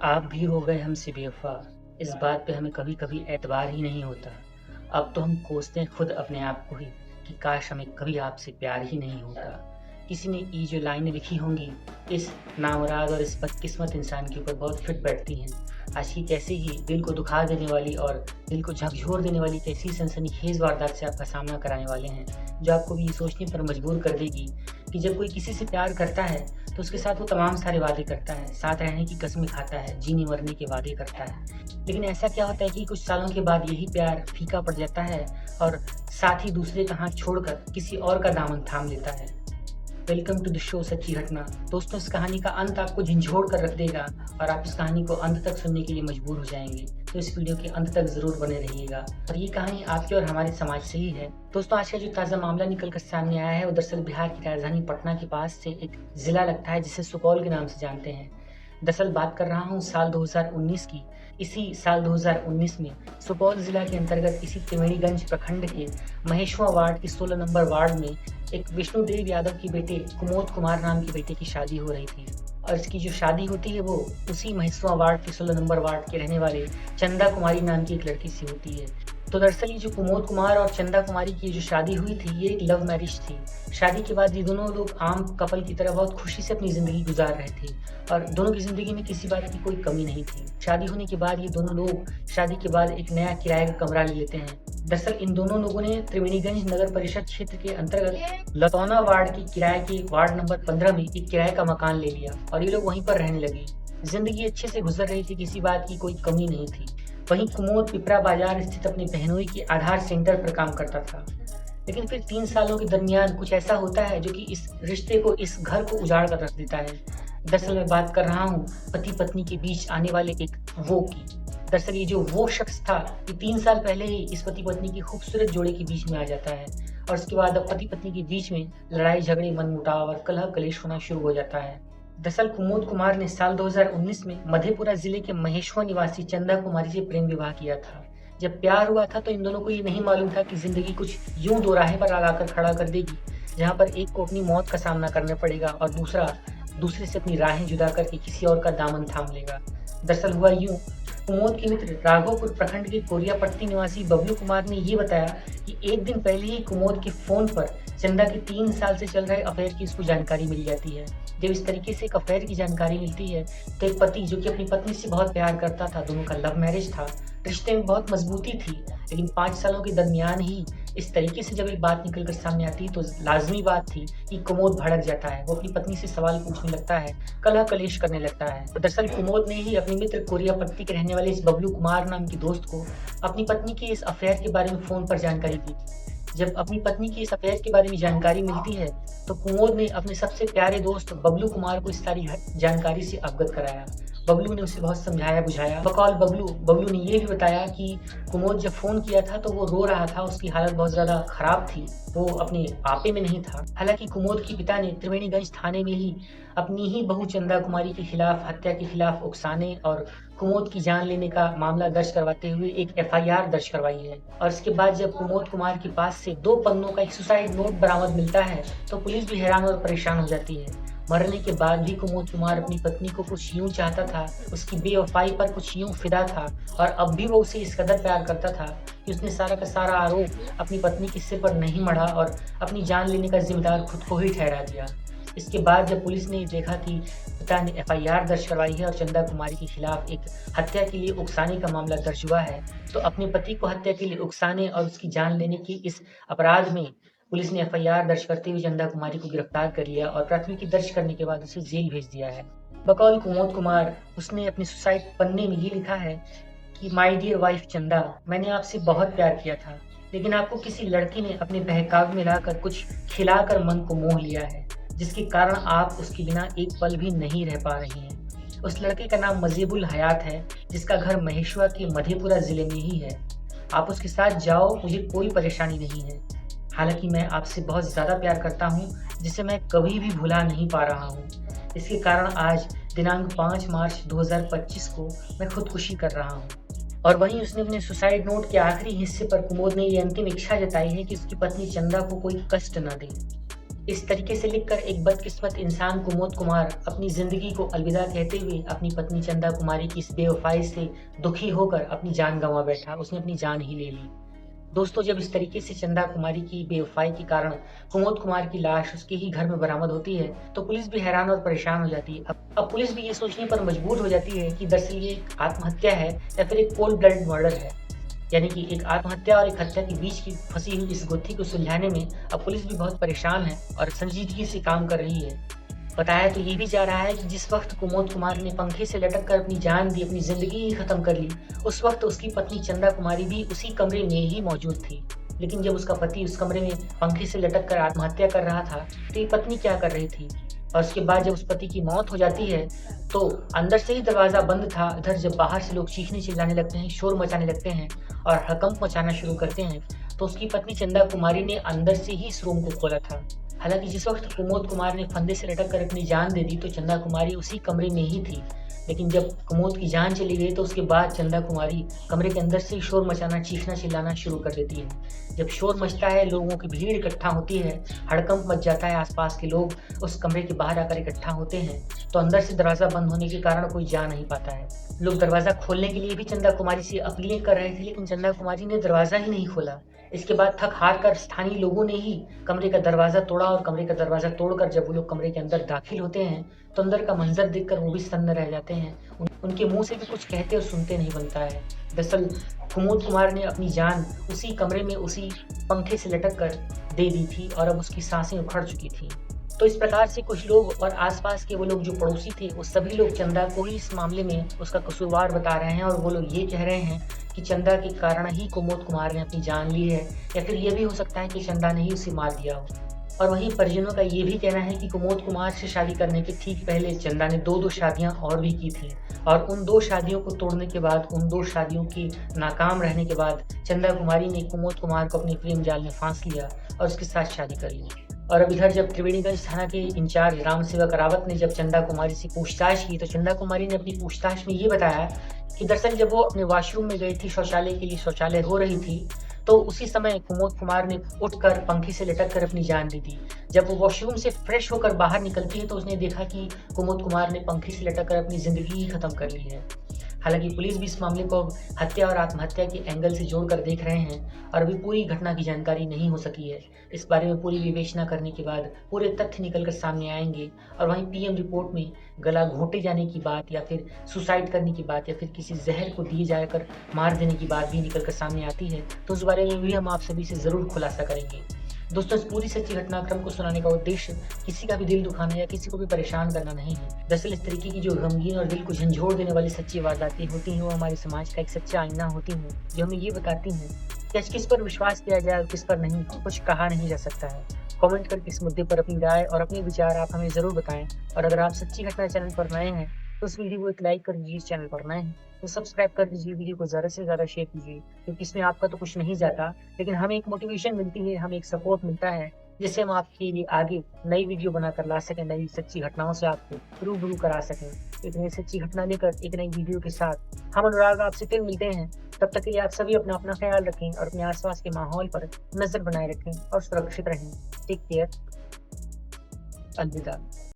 आप भी हो गए हमसे बेवफा, इस बात पे हमें कभी-कभी एतबार ही नहीं होता। अब तो हम कोसते हैं खुद अपने आप को ही कि काश हमें कभी आपसे प्यार ही नहीं होता। किसी ने ये जो लाइनें लिखी होंगी, इस नामुराद और इस बदकिस्मत इंसान के ऊपर बहुत फिट बैठती हैं। आज की कैसे ही दिल को दुखा देने वाली और दिल को झकझोर देने वाली कैसी सनसनीखेज़ वारदात से आपका सामना कराने वाले हैं, जो आपको भी ये सोचने पर मजबूर कर देगी कि जब कोई किसी से प्यार करता है तो उसके साथ वो तमाम सारे वादे करता है, साथ रहने की कसमें खाता है, जीने मरने के वादे करता है। लेकिन ऐसा क्या होता है कि कुछ सालों के बाद यही प्यार फीका पड़ जाता है और साथ ही दूसरे का हाथ छोड़कर किसी और का दामन थाम लेता है। वेलकम टू द शो सच्ची घटना। दोस्तों, इस कहानी का अंत आपको झंझोड़ कर रख देगा और आप इस कहानी को अंत तक सुनने के लिए मजबूर हो जाएंगे। तो इस वीडियो के अंत तक जरूर बने रहिएगा और ये कहानी आपके और हमारे समाज से ही है। दोस्तों, आज का जो ताज़ा मामला निकल कर सामने आया है वो दरअसल बिहार की राजधानी पटना के पास से एक जिला लगता है जिसे सुपौल के नाम से जानते हैं। दरअसल बात कर रहा हूँ साल 2019 की। इसी साल 2019 में सुपौल जिला के अंतर्गत इसी त्रिवेणीगंज प्रखंड के महेशवा वार्ड के 16 नंबर वार्ड में एक विष्णुदेव यादव की बेटे कुमोद कुमार नाम के बेटे की शादी हो रही थी और इसकी जो शादी होती है वो उसी महेशवा वार्ड के 16 नंबर वार्ड के रहने वाले चंदा कुमारी नाम की एक लड़की से होती है। तो दरअसल ये जो कुमोद कुमार और चंदा कुमारी की जो शादी हुई थी ये एक लव मैरिज थी। शादी के बाद ये दोनों लोग आम कपल की तरह बहुत खुशी से अपनी ज़िंदगी गुजार रहे थे और दोनों की ज़िंदगी में किसी बात की कोई कमी नहीं थी। शादी होने के बाद ये दोनों लोग शादी के बाद एक नया किराए का कमरा ले लेते हैं। दरअसल इन दोनों लोगों ने त्रिवेणीगंज नगर परिषद क्षेत्र के अंतर्गत लतौना वार्ड की किराए के वार्ड नंबर 15 में एक किराए का मकान ले लिया और ये लोग वहीं पर रहने लगे। जिंदगी अच्छे से गुजर रही थी, किसी बात की कोई कमी नहीं थी। वहीं कुमोद पिपरा बाजार स्थित अपने बहनोई के आधार सेंटर पर काम करता था। लेकिन फिर 3 सालों के दरमियान कुछ ऐसा होता है जो कि इस रिश्ते को, इस घर को उजाड़ कर रख देता है। दरअसल मैं बात कर रहा हूँ पति पत्नी के बीच आने वाले एक वो की। दरअसल ये जो वो शख्स था ये 3 साल पहले ही इस पति पत्नी की खूबसूरत जोड़े के बीच में आ जाता है और उसके बाद अब पति पत्नी के बीच में लड़ाई झगड़े, मनमुटाव और कलह कलेश होना शुरू हो जाता है। दरअसल कुमोद कुमार ने साल 2019 में मधेपुरा जिले के महेशवा निवासी चंदा कुमारी से प्रेम विवाह किया था। जब प्यार हुआ था तो इन दोनों को ये नहीं मालूम था कि जिंदगी कुछ यूं दो राहें पर लगाकर खड़ा कर देगी, जहां पर एक को अपनी मौत का सामना करना पड़ेगा और दूसरे से अपनी राहें जुदा करके किसी और का दामन थाम लेगा। दरअसल हुआ यूं, कुमोद के मित्र राघोपुर प्रखंड के कोरियापट्टी निवासी बबलू कुमार ने ये बताया कि एक दिन पहले ही कुमोद के फोन पर चंदा के 3 साल से चल रहे अफेयर की उसको जानकारी मिल जाती है। जब इस तरीके से एक अफेयर की जानकारी मिलती है तो एक पति जो कि अपनी पत्नी से बहुत प्यार करता था, दोनों का लव मैरिज था, रिश्ते में बहुत मजबूती थी, लेकिन 5 सालों के दरमियान ही इस तरीके से जब एक बात निकल कर सामने आती तो लाजमी बात थी कि कुमोद भड़क जाता है। वो अपनी पत्नी से सवाल पूछने लगता है, कलह कलेश करने लगता है। तो दरअसल कुमोद ने ही अपने मित्र कोरियापट्टी के रहने वाले इस बबलू कुमार नाम के दोस्त को अपनी पत्नी के इस अफेयर के बारे में फोन पर जानकारी दी। जब अपनी पत्नी की इस अफेयर के बारे में जानकारी मिलती है तो कुमोद ने अपने सबसे प्यारे दोस्त बबलू कुमार को इस सारी जानकारी से अवगत कराया। बबलू ने उसे बहुत समझाया बुझाया। बकौल बबलू ने ये भी बताया कि कुमोद जब फोन किया था तो वो रो रहा था, उसकी हालत बहुत ज्यादा खराब थी, वो अपने आपे में नहीं था। हालांकि कुमोद के पिता ने त्रिवेणीगंज थाने में ही अपनी ही बहू चंदा कुमारी के खिलाफ हत्या के खिलाफ उकसाने और कुमोद की जान लेने का मामला दर्ज करवाते हुए एक एफआईआर दर्ज करवाई है। और इसके बाद जब कुमोद कुमार के पास से 2 पन्नों का एक सुसाइड नोट बरामद मिलता है तो पुलिस भी हैरान और परेशान हो जाती है। मरने के बाद भी कुमोद कुमार अपनी पत्नी को कुछ यूं चाहता था, उसकी बेवफाई पर कुछ यूं फिदा था और अब भी वो उसे इस कदर प्यार करता था कि उसने सारा का सारा आरोप अपनी पत्नी के सिर पर नहीं मढ़ा और अपनी जान लेने का जिम्मेदार खुद को ही ठहरा दिया। इसके बाद जब पुलिस ने देखा कि पिता ने एफआईआर दर्ज करवाई है और चंदा कुमारी के खिलाफ एक हत्या के लिए उकसाने का मामला दर्ज हुआ है, तो अपने पति को हत्या के लिए उकसाने और उसकी जान लेने की इस अपराध में पुलिस ने एफआईआर दर्ज करते हुए चंदा कुमारी को गिरफ्तार कर लिया और प्राथमिकी दर्ज करने के बाद उसे जेल भेज दिया है। बकौल कुमोद कुमार उसने अपने सुसाइड पन्ने में ये लिखा है कि माय डियर वाइफ चंदा, मैंने आपसे बहुत प्यार किया था, लेकिन आपको किसी लड़की ने अपने बहकावे में लाकर कुछ खिलाकर मन को मोह लिया है, जिसके कारण आप उसके बिना एक पल भी नहीं रह पा रही हैं। उस लड़के का नाम मजीबुल हयात है, जिसका घर महेशवा के मधेपुरा जिले में ही है। आप उसके साथ जाओ, मुझे कोई परेशानी नहीं है। हालांकि मैं आपसे बहुत ज़्यादा प्यार करता हूँ, जिसे मैं कभी भी भुला नहीं पा रहा हूँ। इसके कारण आज दिनांक 5 मार्च 2025 को मैं खुदकुशी कर रहा हूँ। और वहीं उसने अपने सुसाइड नोट के आखिरी हिस्से पर कुमोद ने ये अंतिम इच्छा जताई है कि उसकी पत्नी चंदा को कोई कष्ट न दे। इस तरीके से लिखकर एक बदकिस्मत इंसान कुमोद कुमार अपनी ज़िंदगी को अलविदा कहते हुए अपनी पत्नी चंदा कुमारी की इस बेवफ़ाई से दुखी होकर अपनी जान गँवा बैठा। उसने अपनी जान ही ले ली। दोस्तों, जब इस तरीके से चंदा कुमारी की बेवफ़ाई के कारण कुमोद कुमार की लाश उसके ही घर में बरामद होती है, तो पुलिस भी हैरान और परेशान हो जाती है। अब पुलिस भी ये सोचने पर मजबूर हो जाती है कि दरअसल ये एक आत्महत्या है या फिर एक कोल्ड ब्लडेड मर्डर है। यानी कि एक आत्महत्या और एक हत्या के बीच की फंसी हुई इस गुत्थी को सुलझाने में अब पुलिस भी बहुत परेशान है और संजीदगी से काम कर रही है। बताया तो ये भी जा रहा है कि जिस वक्त कुमोद कुमार ने पंखे से लटक कर अपनी जान दी, अपनी जिंदगी ही खत्म कर ली, उस वक्त उसकी पत्नी चंदा कुमारी भी उसी कमरे में ही मौजूद थी। लेकिन जब उसका पति उस कमरे में पंखे से लटक कर आत्महत्या कर रहा था, तो ये पत्नी क्या कर रही थी? और उसके बाद जब उस पति की मौत हो जाती है, तो अंदर से ही दरवाज़ा बंद था। इधर जब बाहर से लोग चीखने चिल्लाने लगते हैं, शोर मचाने लगते हैं और हड़कंप मचाना शुरू करते हैं, तो उसकी पत्नी चंदा कुमारी ने अंदर से ही इस रूम को खोला था। हालाँकि जिस वक़्त कुमोद कुमार ने फंदे से लटक कर अपनी जान दे दी, तो चंदा कुमारी उसी कमरे में ही थी। लेकिन जब कुमोद की जान चली गई, तो उसके बाद चंदा कुमारी कमरे के अंदर से ही शोर मचाना, चीखना-चिल्लाना शुरू कर देती है। जब शोर मचता है, लोगों की भीड़ इकट्ठा होती है, हड़कंप मच जाता है, आस-पास के लोग उस कमरे के बाहर आकर इकट्ठा होते हैं, तो अंदर से दरवाज़ा बंद होने के कारण कोई जा नहीं पाता है। लोग दरवाज़ा खोलने के लिए भी चंदा कुमारी से अपीलें कर रहे थे, लेकिन चंदा कुमारी ने दरवाज़ा ही नहीं खोला। इसके बाद थक-हार कर स्थानीय लोगों ने ही कमरे का दरवाज़ा तोड़ा और कमरे का दरवाज़ा तोड़कर जब वो लोग कमरे के अंदर दाखिल होते हैं, तो अंदर का मंज़र देखकर वो भी सन्न रह जाते हैं। उनके मुँह से भी कुछ कहते और सुनते नहीं बनता है। दरअसल कुमोद कुमार ने अपनी जान उसी कमरे में, उसी पंखे से लटक कर दे दी थी और अब उसकी साँसें उखड़ चुकी थीं। तो इस प्रकार से कुछ लोग और आस-पास के वो लोग जो पड़ोसी थे, वो सभी लोग चंदा को ही इस मामले में उसका कसूरवार बता रहे हैं और वो लोग ये कह रहे हैं कि चंदा के कारण ही कुमोद कुमार ने अपनी जान ली है, या फिर ये भी हो सकता है कि चंदा ने ही उसे मार दिया हो। और वहीं परिजनों का ये भी कहना है कि कुमोद कुमार से शादी करने के ठीक पहले चंदा ने 2-2 शादियाँ और भी की थीं और उन 2 शादियों को तोड़ने के बाद, उन 2 शादियों की नाकाम रहने के बाद चंदा कुमारी ने कुमोद कुमार को अपने प्रेम जाल में फांस लिया और उसके साथ शादी कर ली। और अब इधर जब त्रिवेणीगंज थाना के इंचार्ज राम सेवक रावत ने जब चंदा कुमारी से पूछताछ की, तो चंदा कुमारी ने अपनी पूछताछ में ये बताया कि दरअसल जब वो अपने वॉशरूम में गई थी शौचालय के लिए, शौचालय हो रही थी, तो उसी समय कुमोद कुमार ने उठकर पंखे से लटक कर अपनी जान दे दी। जब वो वॉशरूम से फ्रेश होकर बाहर निकलती है, तो उसने देखा कि कुमोद कुमार ने पंखे से लटक कर अपनी ज़िंदगी ही खत्म कर ली है। हालाँकि पुलिस भी इस मामले को हत्या और आत्महत्या के एंगल से जोड़कर देख रहे हैं और अभी पूरी घटना की जानकारी नहीं हो सकी है। इस बारे में पूरी विवेचना करने के बाद पूरे तथ्य निकल कर सामने आएँगे और वहीं पीएम रिपोर्ट में गला घोंटे जाने की बात या फिर सुसाइड करने की बात या फिर किसी ज़हर को दिए जाकर मार देने की बात भी निकल कर सामने आती है, तो उस बारे में भी हम आप सभी से ज़रूर खुलासा करेंगे। दोस्तों, इस पूरी सच्ची घटनाक्रम को सुनाने का उद्देश्य किसी का भी दिल दुखाना या किसी को भी परेशान करना नहीं है। दरअसल इस तरीके की जो गमगीन और दिल को झंझोड़ देने वाली सच्ची वारदातें होती हैं, वो हमारे समाज का एक सच्चा आईना होती हैं, जो हमें ये बताती हैं कि आज किस पर विश्वास किया जाए और किस पर नहीं, कुछ कहा नहीं जा सकता है। कमेंट करके इस मुद्दे पर अपनी राय और अपने विचार आप हमें ज़रूर बताएं और अगर आप सच्ची घटना चैनल पर नए हैं, तो इस वीडियो को एक लाइक कर दीजिए। इस चैनल पर नए हैं तो सब्सक्राइब कर दीजिए, वीडियो को ज़्यादा से ज़्यादा शेयर कीजिए, क्योंकि इसमें आपका तो कुछ नहीं जाता, लेकिन हमें एक मोटिवेशन मिलती है, हमें एक सपोर्ट मिलता है, जिससे हम आपके लिए आगे नई वीडियो बनाकर ला सकें, नई सच्ची घटनाओं से आपको रूबरू करा सकें। एक नई सच्ची घटना लेकर एक नई वीडियो के साथ हम अनुराग आपसे फिर मिलते हैं। तब तक के लिए आप सभी अपना अपना ख्याल रखें और अपने आसपास के माहौल पर नज़र बनाए रखें और सुरक्षित रहें। Take care. अलविदा।